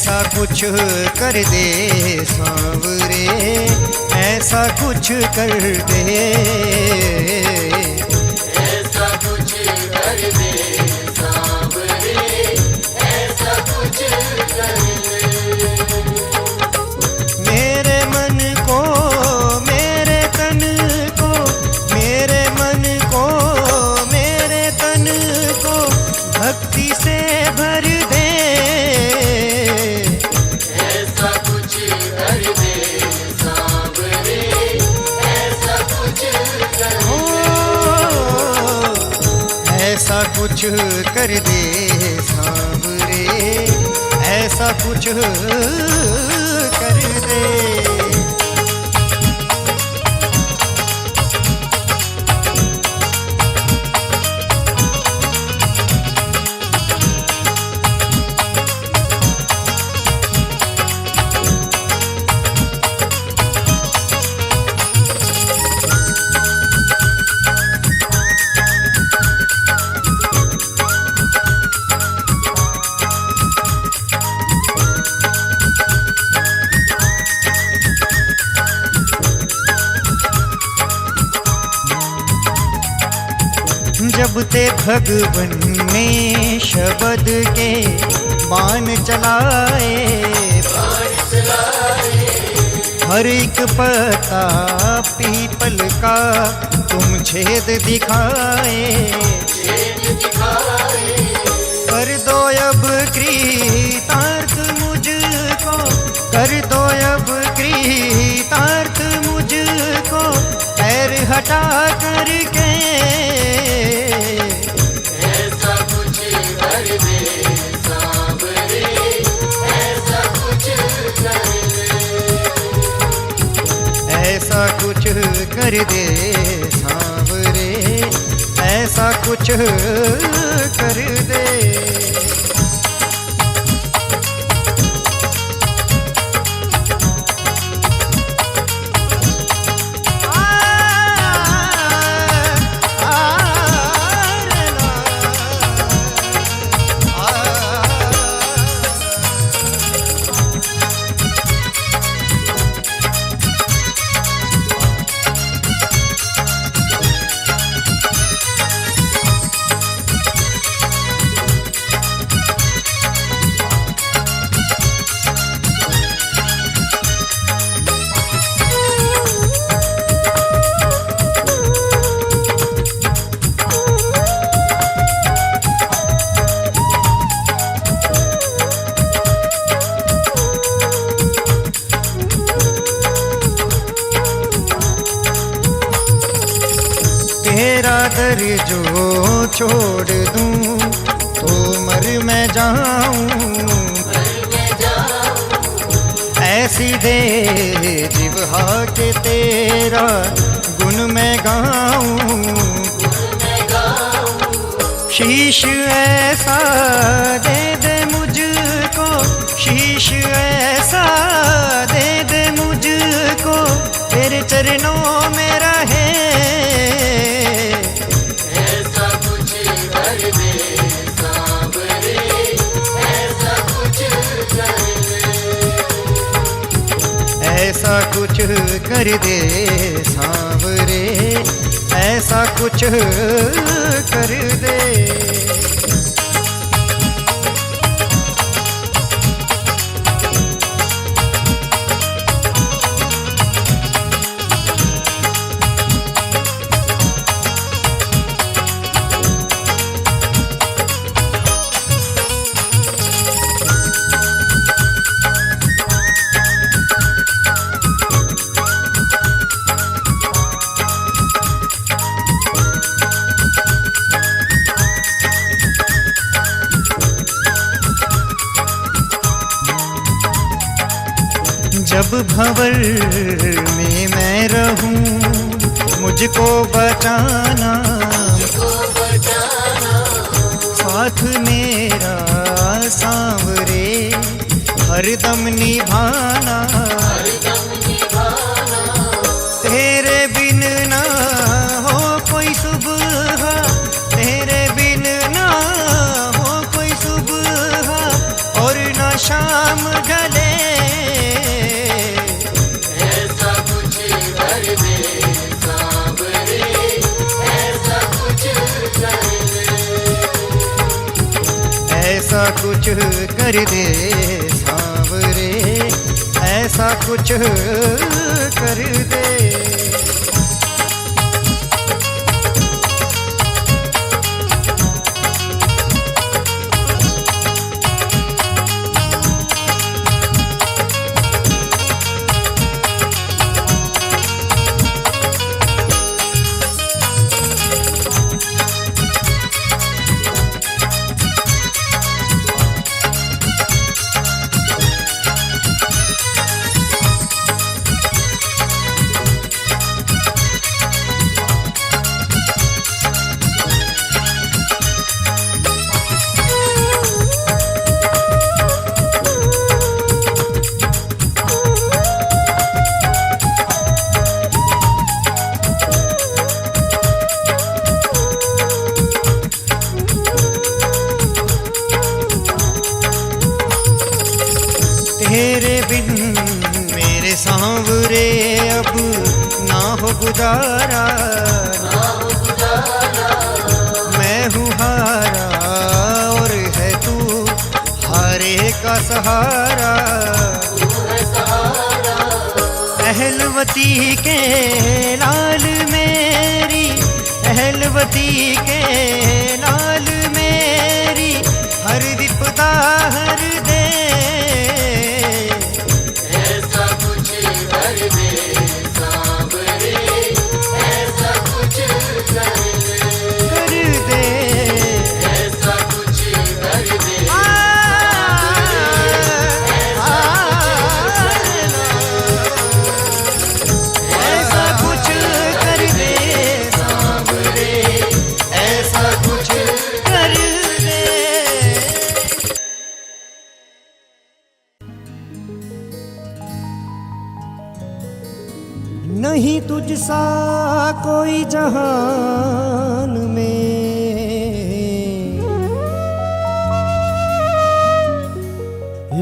ऐसा कुछ कर दे सांवरे, ऐसा कुछ कर दे, ऐसा कुछ कर दे सांवरे, ऐसा कुछ कर दे। मेरे मन को, मेरे तन को, मेरे मन को, मेरे तन को भक्ति से भर दे, ऐसा कुछ कर दे सांवरे, ऐसा कुछ कर दे। ऐसा कुछ कर दे सांवरे, ऐसा कुछ कर दे। जब ते भगवन ने शब्द के बाण चलाए, हर एक पत्ता पीपल का तुम छेद दिखाए, कर दो अब कृतार्थ मुझको, कर दो अब कृतार्थ मुझको, पैर हटा करके, ऐसा कुछ कर दे सांवरे, ऐसा कुछ कर दे। ऐसा कुछ कर दे सांवरे, ऐसा कुछ कर दे। तेरा दर जो छोड़ दूं तो मर मैं जाऊं, ऐसी दे जिह्वा के तेरा गुण मैं गाऊं, शीश ऐसा दे दे मुझको, शीश ऐसा दे दे मुझको, तेरे चरणों में रहे, ऐसा कुछ कर दे सांवरे, ऐसा कुछ कर दे। ऐसा कुछ कर दे सांवरे, ऐसा कुछ कर दे। जब भंवर में मैं रहूं मुझको बचाना, साथ मेरा सांवरे हरदम निभाना, तेरे बिन ना हो कोई सुबह, तेरे बिन ना हो कोई सुबह और ना शाम कुछ कर दे सांवरे, ऐसा कुछ कर दे। तेरे बिन मेरे सांवरे अब ना हो गुजारा, मैं हूँ हारा और है तू हारे का सहारा। अहलवती के लाल मेरी, अहलवती के लाल मेरी, हर विपदा हर दे। ऐसा कुछ कर दे सांवरे, ऐसा कुछ कर दे, ऐसा कुछ कर दे। ऐसा कुछ कर दे सांवरे, ऐसा कुछ कर दे। नहीं तुझसा कोई जहान में,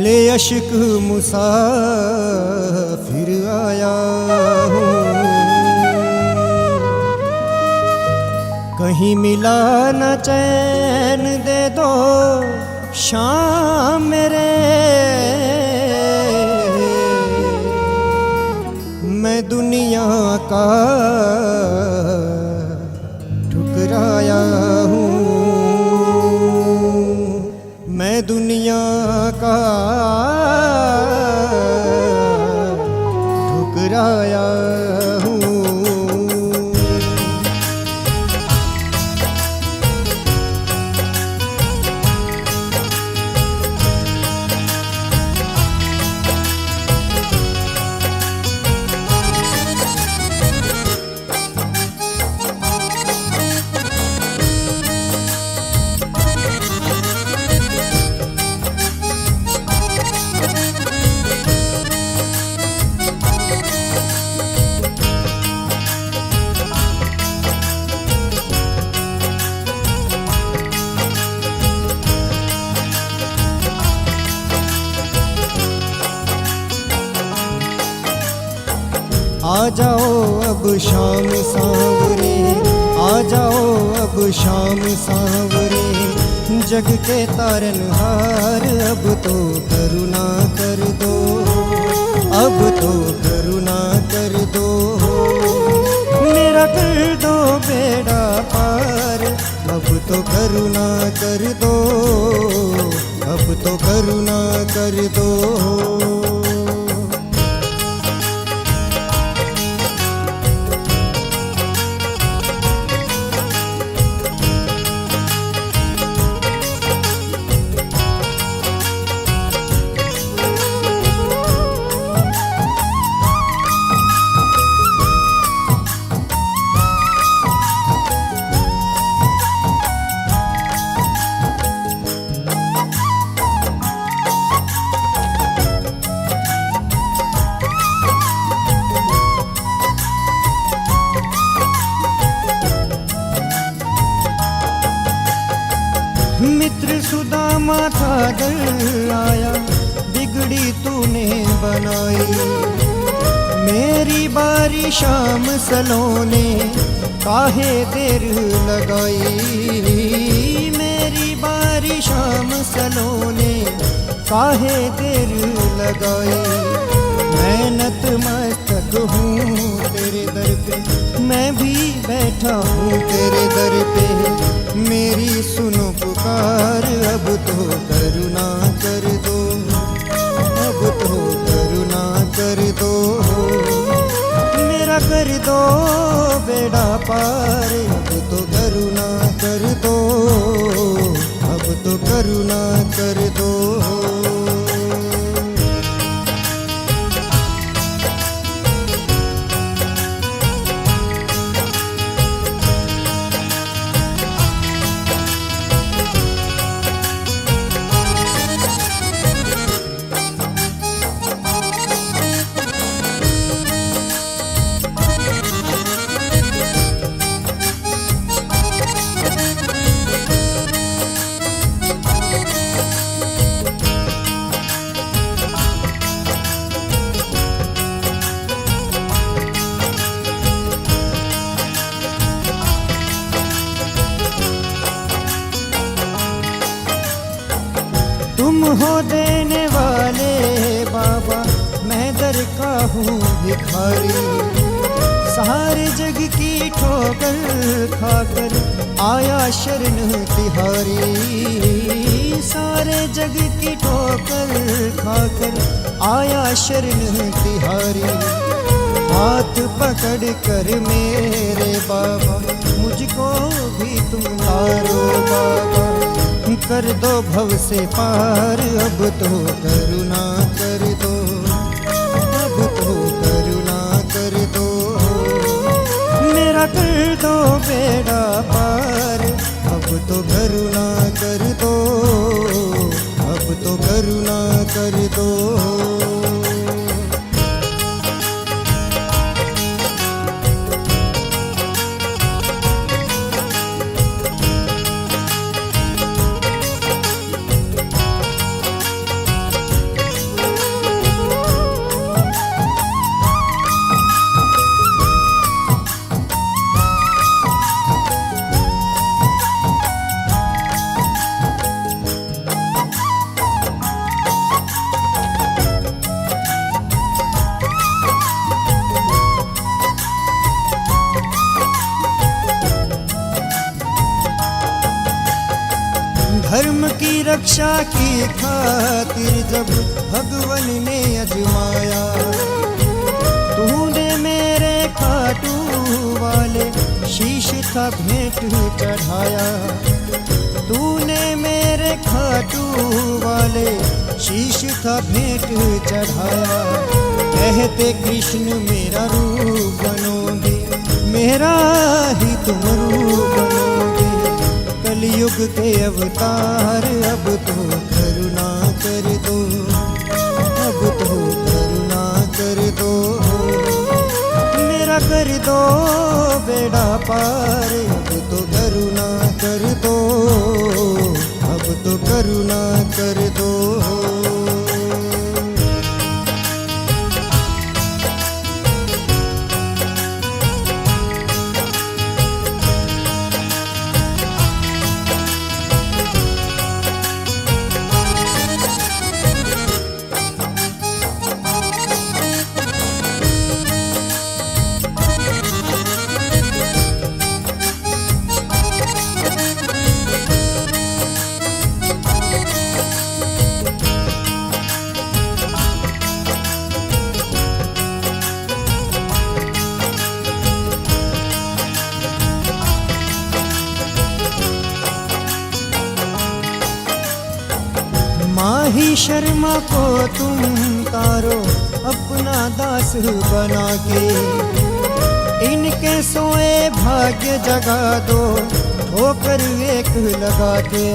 ले अश्क मुसाफिर आया हूँ। कहीं मिला न चैन दे दो शाम मेरे, मैं दुनिया का ठुकराया हूँ, मैं दुनिया का ठुकराया हूँ। आ जाओ अब शाम सांवरे, आ जाओ अब शाम सांवरे, जग के तारनहार अब तो करुणा कर दो, अब तो करुणा कर दो। मेरा कर दो बेड़ा पार, अब तो करुणा कर दो, अब तो करुणा कर दो। मित्र सुदामा था दल आया, बिगड़ी तूने बनाई। मेरी बारी शाम सलोने, काहे देर लगाई। मेरी बारी सारी शाम सलोने काहे देर लगाई। मैं नतमस्तक हूँ तेरे दर पे, मैं भी बैठा हूँ तेरे दर पे। मेरी सुनो पुकार, अब तो करुणा कर दो, अब तो करुणा कर दो। मेरा कर दो बेड़ा पार, अब तो करुणा कर दो, अब तो करुणा कर दो। तुम हो देने वाले बाबा, मैं दर का हूँ भिखारी। सारे जग की ठोकर खाकर आया शरण तिहारी। सारे जग की ठोकर खाकर आया शरण तिहारी। हाथ पकड़ कर मेरे बाबा, मुझको भी तुम तारो बाबा। कर दो भव से पार, अब तो करुणा कर दो, अब तो करुणा कर दो। मेरा कर दो बेड़ा पार, अब तो करुणा कर दो, अब तो करुणा कर दो। धर्म की रक्षा की खातिर जब भगवन ने अजमाया, तूने मेरे खाटू वाले शीश था भेंट चढ़ाया। तूने मेरे खाटू वाले शीश था भेंट चढ़ाया। कहते कृष्ण मेरा रूप बनोगे, मेरा ही तुम रूप बनोगे। कलयुग के अवतार, अब तो करुणा कर दो, अब तो करुणा कर दो। मेरा कर दो बेड़ा पार, अब तो करुणा कर दो, अब तो करुणा कर दो। माही शर्मा को तुम तारो अपना दास बना के। इनके सोए भाग्य जगा दो, ठोकर एक लगा के।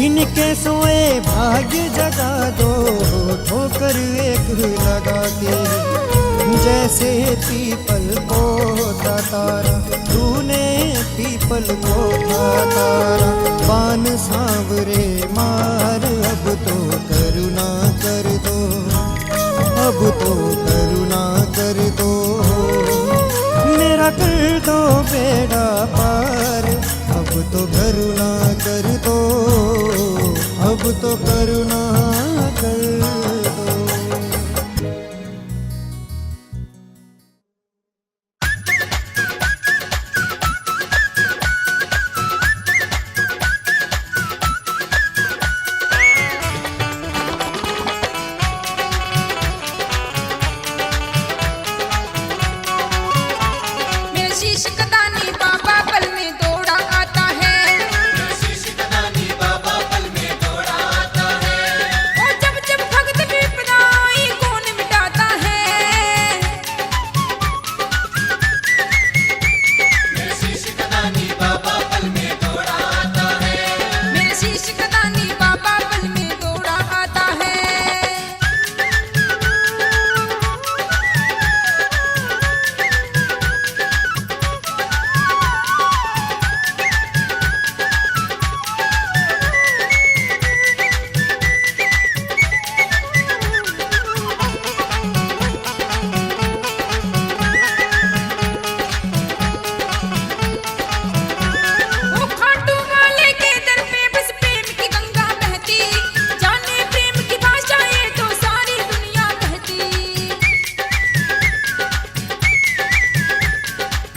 इनके सोए भाग्य जगा दो, ठोकर एक लगा के। जैसे पीपल को था तारा, तूने पीपल को था तारा। बान सांवरे मार, अब तो करुणा कर दो, अब तो करुणा कर दो। मेरा कर दो बेड़ा पार, अब तो करुणा कर दो, तो करुणा कर दो। मेरे शीश कदानी बाबा पल में दौड़ा आता है। शीश कदानी बाबा पल में दौड़ा आता है। और जब जब भक्त विपदा आई कौन मिटाता है। मेरे शीश कदानी बाबा पल में दौड़ा आता है। मेरे शीश कदानी बाबा पल में दौड़ा आता है। वो खाटू वाले के दर पे बस प्रेम की गंगा बहती। जाने प्रेम की भाषा ये तो सारी दुनिया कहती।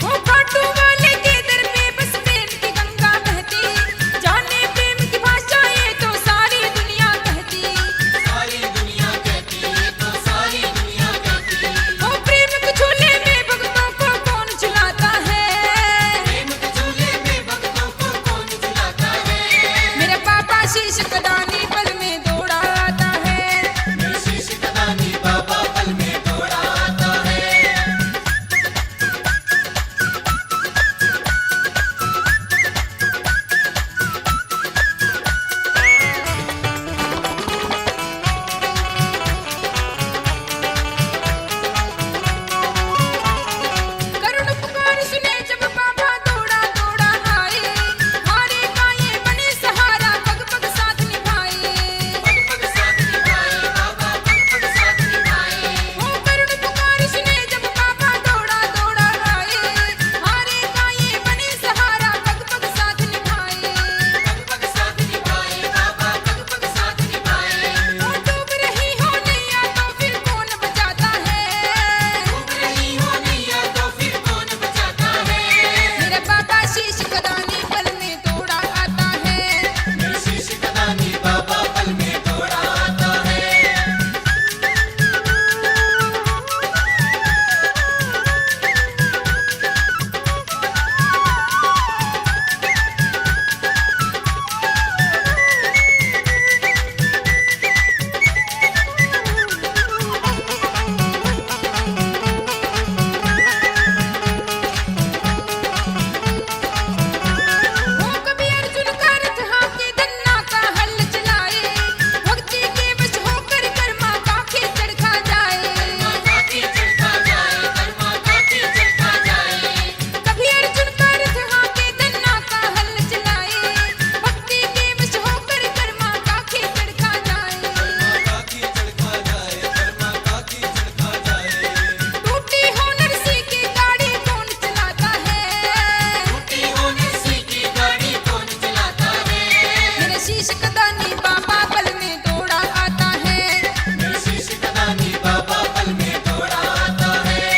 वो खाटू वाले के दर पे बस प्रेम की गंगा बहती। जाने प्रेम की भाषा ये तो सारी दुनिया कहती। सारी दुनिया कहती है तो सारी दुनिया कहती। वो प्रेम के झूले में भक्तों को कौन झुलाता है। प्रेम के झूले में भक्तों को कौन झुलाता है। मेरे पापा शीश कदानी पल में दौड़ा आता है। मेरे शीश कदानी बाबा पल में दौड़ा आता है। करुण पुकार सुने जब बाबा दौड़ा दौड़ा आए। हारे का ये बने सहारा पग पग साथ निभाए। पग पग साथ निभाए बाबा पग पग साथ निभाए। वो करुण पुकार सुने जब बाबा दौड़ा दौड़ा आए। हारे का ये बने सहारा पग पग साथ निभाए। पग पग साथ निभाए बाबा पग पग साथ निभाए। वो डूब रही हो नैया तो फिर कौन बचाता है। डूब रही हो नैया तो फिर कौन बचाता है। मेरे बाबा शीश कदानी पल में दौड़ा आता है। मेरे शीश कदानी बाबा पल में दौड़ा आता है। वो कभी अर्जुन का रथ हाके धन्ना का हल चलाए। भक्ति के वश होकर कर्मा काखे चढ़ा जाए। काठी चढ़ता जाए कर्मा काठी चढ़ता जाए। कभी अर्जुन का रथ हाके धन्ना का हल चलाए। भक्ति के वश होकर कर्मा काखे चढ़ा जाए। काठी चढ़ता जाए कर्मा काठी चढ़ता जाए। टूटी हो नरसी की गाड़ी कौन चलाता है। टूटी होने सी की गाड़ी कौन चलाता है। मेरे शीश कदानी बाबा पल में दौड़ा आता है। मेरे शीश कदानी बाबा पल में दौड़ा आता है।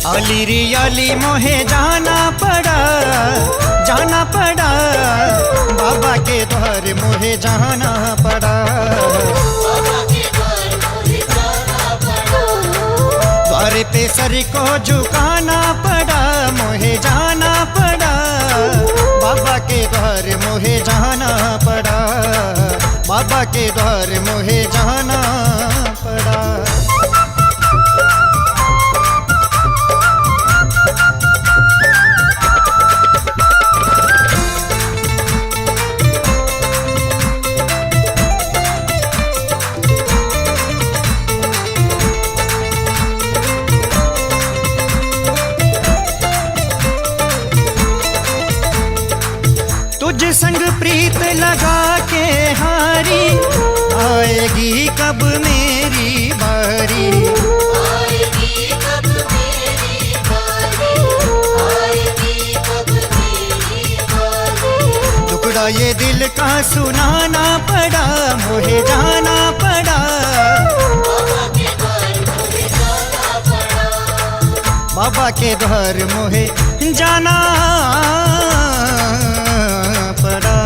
आली रे आली मोहे जाना पड़ा बाबा के द्वार मोहे जाना पड़ा। बाबा के द्वार मोहे जाना पड़ा। द्वार पे सर को झुकाना पड़ा मोहे जाना पड़ा। बाबा के द्वार मोहे जाना पड़ा। बाबा के द्वार मोहे जाना पड़ा। तुझ संग प्रीत लगा के हारी, आएगी कब मेरी बारी। आएगी कब मेरी बारी, आएगी कब मेरी बारी। टुकड़ा ये दिल का सुनाना पड़ा, मोहे जाना पड़ा। बाबा के द्वार मुझे जाना पड़ा। बाबा के द्वार मोहे जाना पड़ा।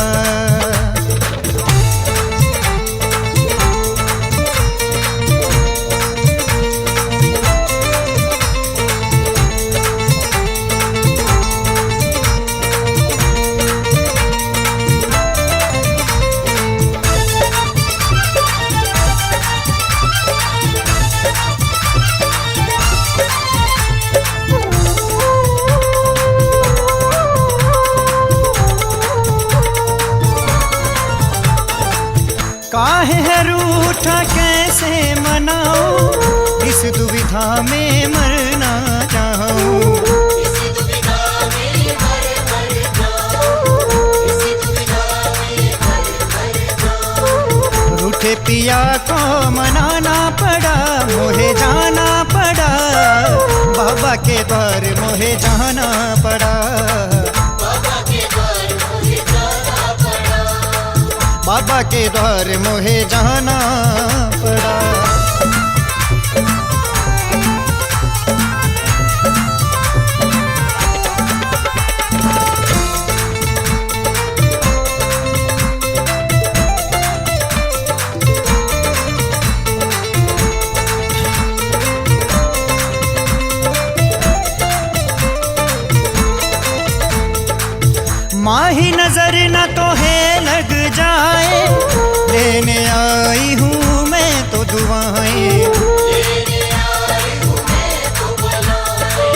काहे है रूठा कैसे मनाऊं, इस दुविधा में मरना चाहूं। इसी दुविधा में मर जाऊं, इसी दुविधा में मर जाऊं। रूठे पिया को मनाना पड़ा, मोहे जाना पड़ा। बाबा के द्वार मोहे जाना पड़ा। बाबा के द्वार मुझे जाना पड़ा। बाबा के द्वार मोहे जाना पड़ा। माही नजर न तो है लग जाए, लेने आई हूँ मैं तो दुआएं। लेने आई हूँ मैं तो बुलाए,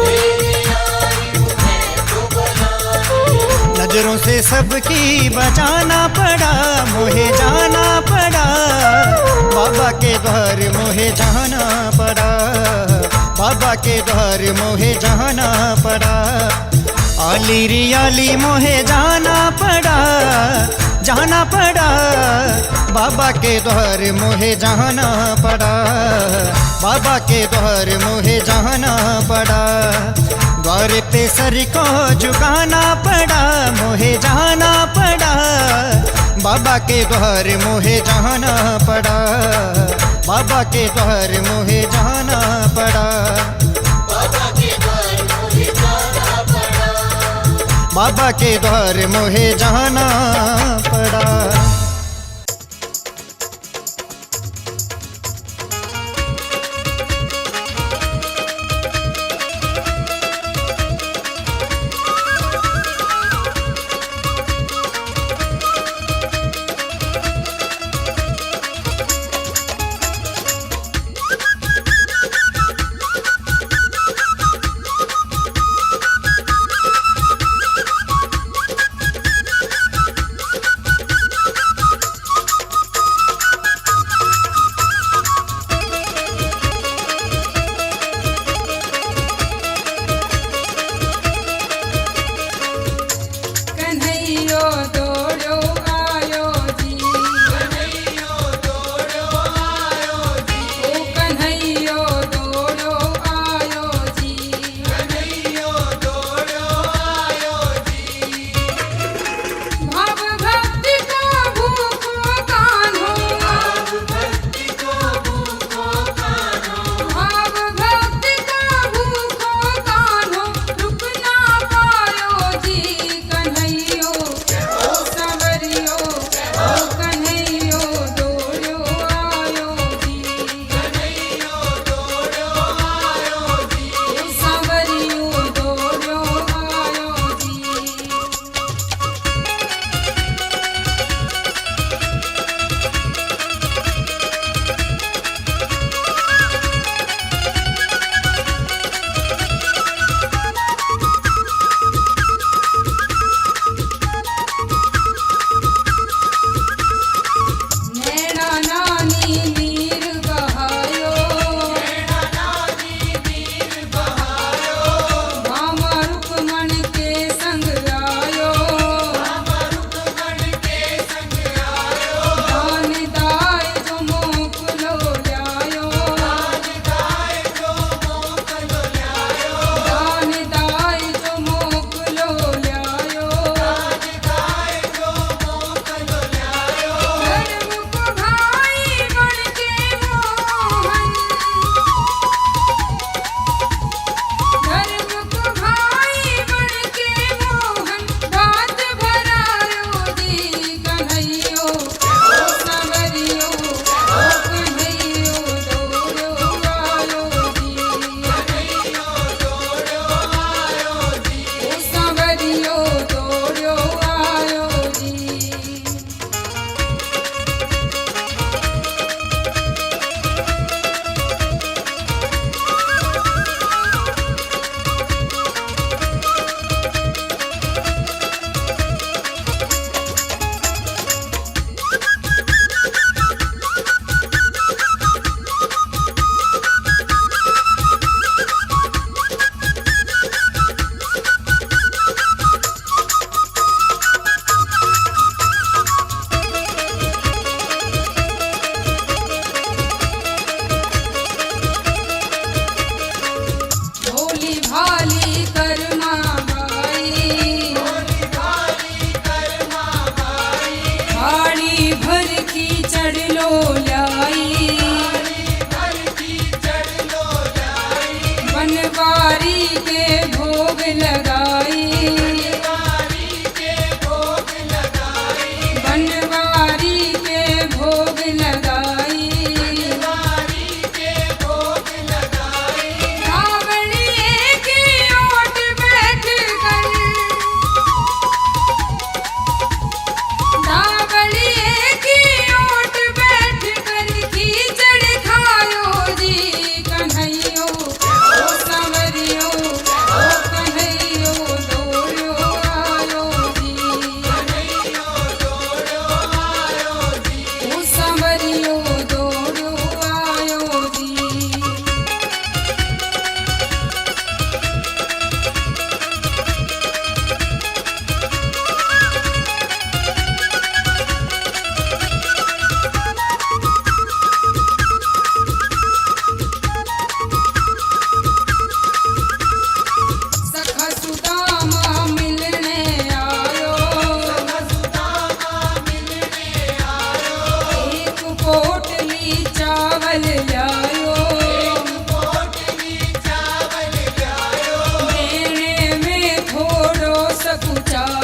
लेने आई हूँ मैं तो बुलाए। नजरों से सबकी बचाना पड़ा, मोहे जाना पड़ा। बाबा के द्वार मोहे जाना पड़ा। बाबा के द्वार मोहे जाना पड़ा। आली रियाली मोहे जाना पड़ा, जाना पड़ा। बाबा के द्वार मोहे जाना पड़ा। बाबा के द्वार मोहे जाना पड़ा। द्वार पे सर को झुकाना पड़ा, मोहे जाना पड़ा। बाबा के द्वार मोहे जाना पड़ा। बाबा के द्वार मोहे जाना पड़ा। बाबा के द्वार मुझे जाना पड़ा। बाबा के द्वार मोहे जाना पड़ा। सब चाहे।